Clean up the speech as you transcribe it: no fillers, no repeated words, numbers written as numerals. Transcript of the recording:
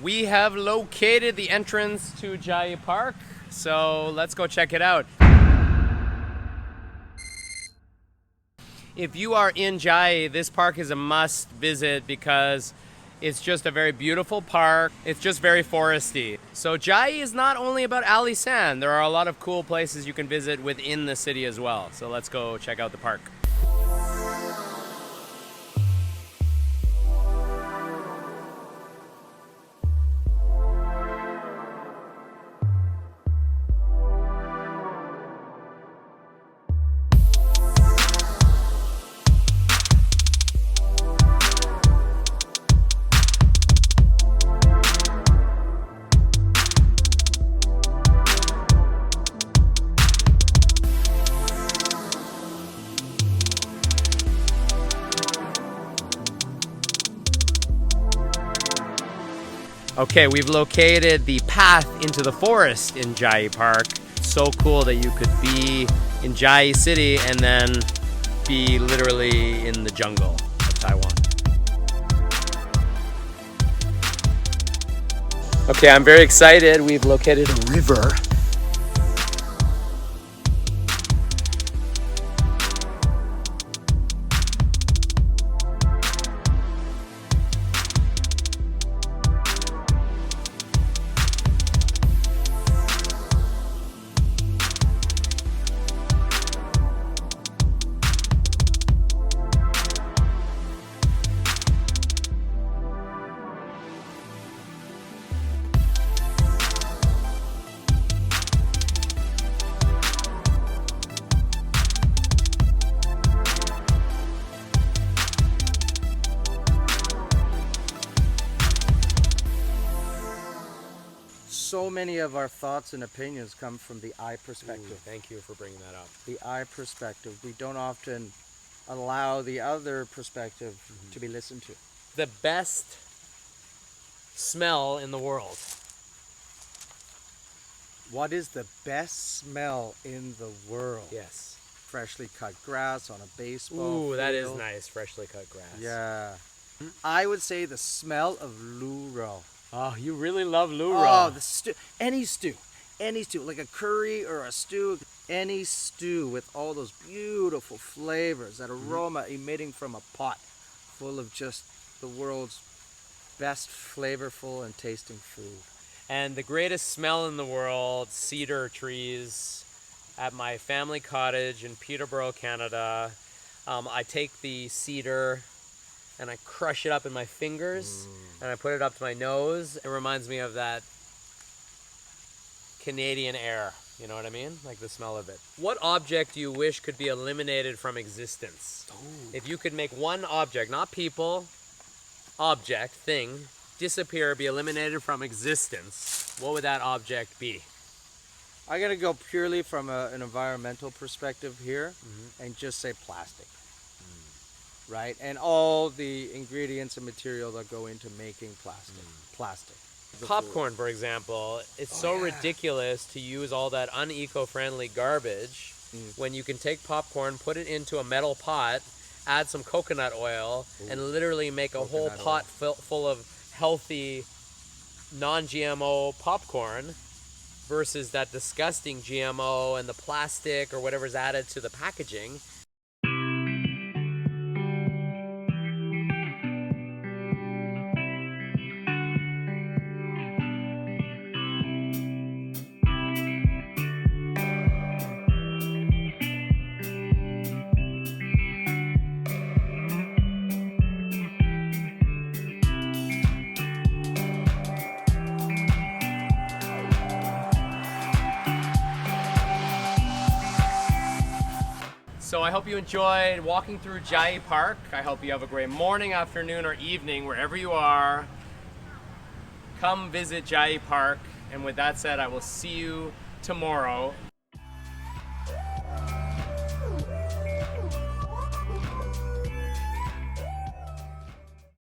We have located the entrance to CHIAYI Park, so let's go check it out. If you are in CHIAYI, this park is a must visit because it's just a very beautiful park. It's just very foresty. So CHIAYI is not only about Ali Sand. There are a lot of cool places you can visit within the city as well. So let's go check out the park. Okay, we've located the path into the forest in CHIAYI Park. It's so cool that you could be in CHIAYI City and then be literally in the jungle of Taiwan. Okay, I'm very excited. We've located a river. So many of our thoughts and opinions come from the eye perspective. Ooh, thank you for bringing that up. The eye perspective. We don't often allow the other perspective to be listened to. The best smell in the world. What is the best smell in the world? Yes. Freshly cut grass on a baseball Ooh, that is field. Nice. Freshly cut grass. Yeah. I would say the smell of luro. Oh, you really love luro. Oh, the stew. Any stew, like a curry or a stew, any stew with all those beautiful flavors, that aroma emitting from a pot full of just the world's best flavorful and tasting food. And the greatest smell in the world, cedar trees at my family cottage in Peterborough, Canada. I take the cedar and I crush it up in my fingers and I put it up to my nose. It reminds me of that Canadian air, you know what I mean? Like the smell of it. What object do you wish could be eliminated from existence? Ooh. If you could make one object, not people, object, thing, disappear, be eliminated from existence, what would that object be? I gotta go purely from an environmental perspective here and just say plastic. Right? And all the ingredients and material that go into making plastic. Popcorn, for example, it's so ridiculous to use all that uneco-friendly garbage when you can take popcorn, put it into a metal pot, add some coconut oil, and literally make a whole pot full of healthy, non-GMO popcorn versus that disgusting GMO and the plastic or whatever's added to the packaging. So I hope you enjoyed walking through CHIAYI Park. I hope you have a great morning, afternoon, or evening, wherever you are. Come visit CHIAYI Park. And with that said, I will see you tomorrow.